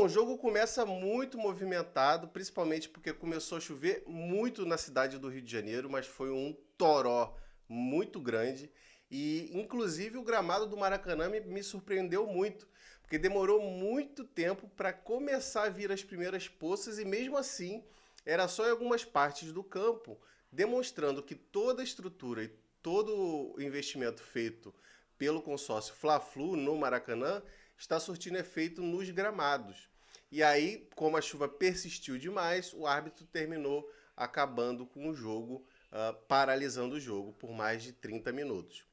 O jogo começa muito movimentado, principalmente porque começou a chover muito na cidade do Rio de Janeiro, mas foi um toró muito grande. E, inclusive, o gramado do Maracanã me surpreendeu muito, porque demorou muito tempo para começar a vir as primeiras poças e, mesmo assim, era só em algumas partes do campo, demonstrando que toda a estrutura e todo o investimento feito pelo consórcio Fla-Flu no Maracanã está surtindo efeito nos gramados. E aí, como a chuva persistiu demais, o árbitro terminou acabando com o jogo, paralisando o jogo por mais de 30 minutos.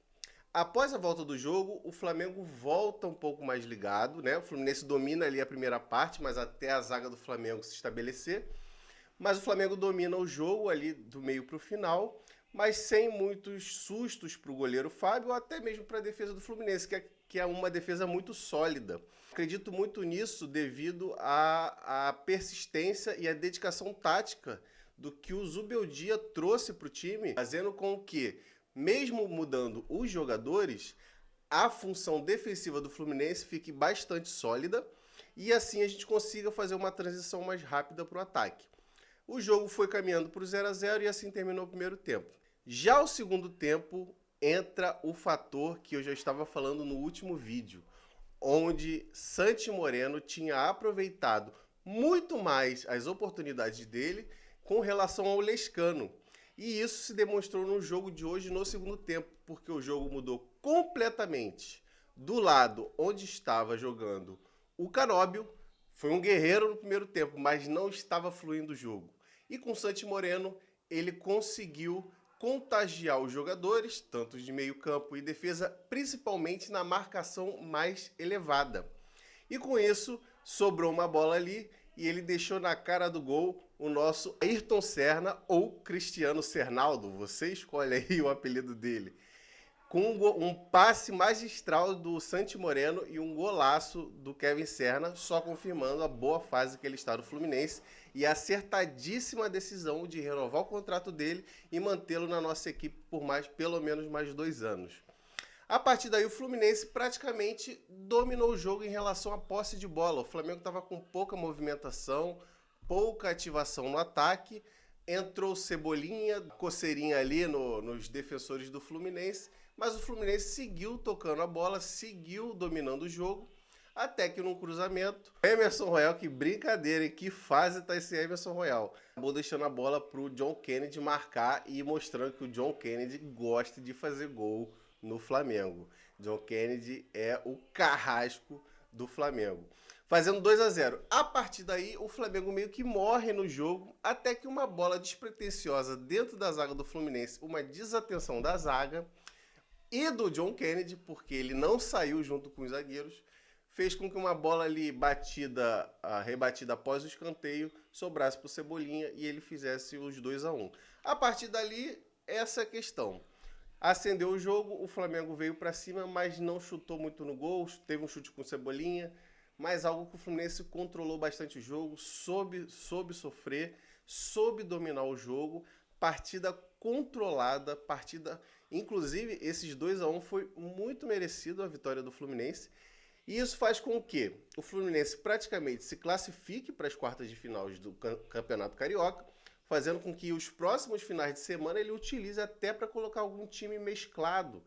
Após a volta do jogo, o Flamengo volta um pouco mais ligado, né? O Fluminense domina ali a primeira parte, mas até a zaga do Flamengo se estabelecer. Mas o Flamengo domina o jogo ali do meio para o final, mas sem muitos sustos para o goleiro Fábio ou até mesmo para a defesa do Fluminense, que é uma defesa muito sólida. Acredito muito nisso devido à persistência e à dedicação tática do que o Zubeldia trouxe para o time, fazendo com que, mesmo mudando os jogadores, a função defensiva do Fluminense fique bastante sólida e assim a gente consiga fazer uma transição mais rápida para o ataque. O jogo foi caminhando para o 0-0 e assim terminou o primeiro tempo. Já o segundo tempo entra o fator que eu já estava falando no último vídeo, onde Santi Moreno tinha aproveitado muito mais as oportunidades dele com relação ao Lescano. E isso se demonstrou no jogo de hoje no segundo tempo, porque o jogo mudou completamente do lado onde estava jogando o Canóbio. Foi um guerreiro no primeiro tempo, mas não estava fluindo o jogo. E com o Santi Moreno, ele conseguiu contagiar os jogadores, tanto de meio campo e defesa, principalmente na marcação mais elevada. E com isso, sobrou uma bola ali e ele deixou na cara do gol o nosso Ayrton Senna ou Cristiano Cernaldo, você escolhe aí o apelido dele, com um passe magistral do Santi Moreno e um golaço do Kevin Serna, só confirmando a boa fase que ele está no Fluminense e a acertadíssima decisão de renovar o contrato dele e mantê-lo na nossa equipe por pelo menos mais 2 anos. A partir daí o Fluminense praticamente dominou o jogo em relação à posse de bola. O Flamengo estava com pouca movimentação, pouca ativação no ataque, entrou Cebolinha, coceirinha ali nos defensores do Fluminense, mas o Fluminense seguiu tocando a bola, seguiu dominando o jogo, até que num cruzamento, Emerson Royal, que brincadeira, hein? Que fase tá esse Emerson Royal. Acabou deixando a bola pro John Kennedy marcar e mostrando que o John Kennedy gosta de fazer gol no Flamengo. John Kennedy é o carrasco do Flamengo. Fazendo 2-0. A partir daí, o Flamengo meio que morre no jogo, até que uma bola despretensiosa dentro da zaga do Fluminense, uma desatenção da zaga e do John Kennedy, porque ele não saiu junto com os zagueiros, fez com que uma bola ali rebatida após o escanteio, sobrasse para o Cebolinha e ele fizesse os 2-1. A partir dali, essa é a questão. Acendeu o jogo, o Flamengo veio para cima, mas não chutou muito no gol, teve um chute com o Cebolinha, mas algo que o Fluminense controlou bastante o jogo, soube sofrer, soube dominar o jogo, partida controlada, inclusive esses 2-1 foi muito merecido a vitória do Fluminense, e isso faz com que o Fluminense praticamente se classifique para as quartas de final do Campeonato Carioca, fazendo com que os próximos finais de semana ele utilize até para colocar algum time mesclado,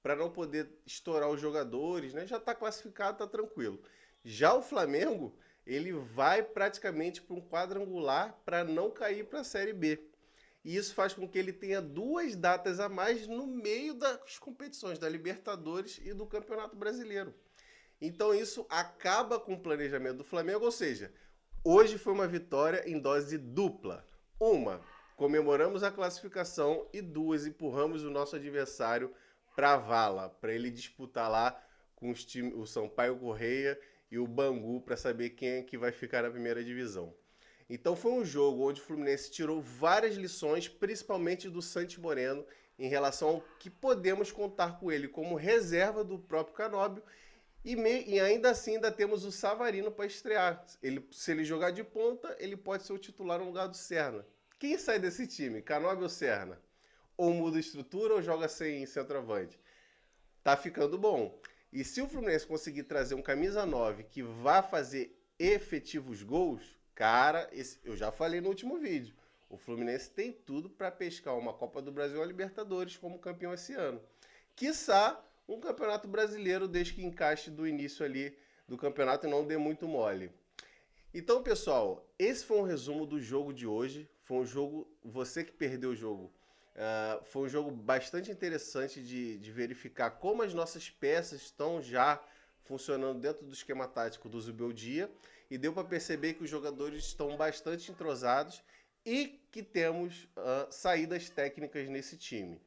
para não poder estourar os jogadores, né? Já está classificado, está tranquilo. Já o Flamengo, ele vai praticamente para um quadrangular para não cair para a Série B. E isso faz com que ele tenha 2 datas a mais no meio das competições da Libertadores e do Campeonato Brasileiro. Então isso acaba com o planejamento do Flamengo, ou seja, hoje foi uma vitória em dose dupla. Uma, comemoramos a classificação e 2, empurramos o nosso adversário para a vala, para ele disputar lá com o Sampaio Corrêa e o Bangu para saber quem é que vai ficar na primeira divisão. Então foi um jogo onde o Fluminense tirou várias lições, principalmente do Santi Moreno, em relação ao que podemos contar com ele como reserva do próprio Canóbio. E ainda assim ainda temos o Savarino para estrear. Se ele jogar de ponta, ele pode ser o titular no lugar do Serna. Quem sai desse time? Canóbio ou Serna? Ou muda a estrutura ou joga sem centroavante? Tá ficando bom. E se o Fluminense conseguir trazer um camisa 9 que vá fazer efetivos gols, cara, eu já falei no último vídeo, o Fluminense tem tudo para pescar uma Copa do Brasil ou a Libertadores como campeão esse ano. Quiçá um Campeonato Brasileiro, desde que encaixe do início ali do campeonato e não dê muito mole. Então, pessoal, esse foi um resumo do jogo de hoje. Foi um jogo, você que perdeu o jogo, foi um jogo bastante interessante de verificar como as nossas peças estão já funcionando dentro do esquema tático do Zubeldia, e deu para perceber que os jogadores estão bastante entrosados e que temos saídas técnicas nesse time.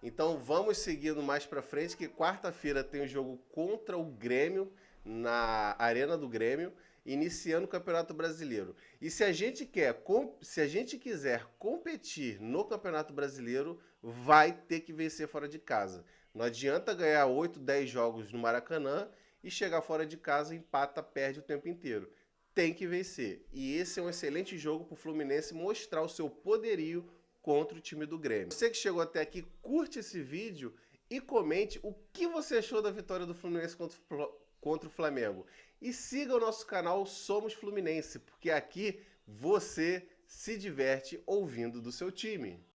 Então vamos seguindo mais para frente, que quarta-feira tem o jogo contra o Grêmio na Arena do Grêmio, iniciando o Campeonato Brasileiro. E se a gente quiser competir no Campeonato Brasileiro, vai ter que vencer fora de casa. Não adianta ganhar 8, 10 jogos no Maracanã e chegar fora de casa, empata, perde o tempo inteiro. Tem que vencer. E esse é um excelente jogo para o Fluminense mostrar o seu poderio contra o time do Grêmio. Você que chegou até aqui, curte esse vídeo e comente o que você achou da vitória do Fluminense contra o Flamengo. E siga o nosso canal Somos Fluminense, porque aqui você se diverte ouvindo do seu time.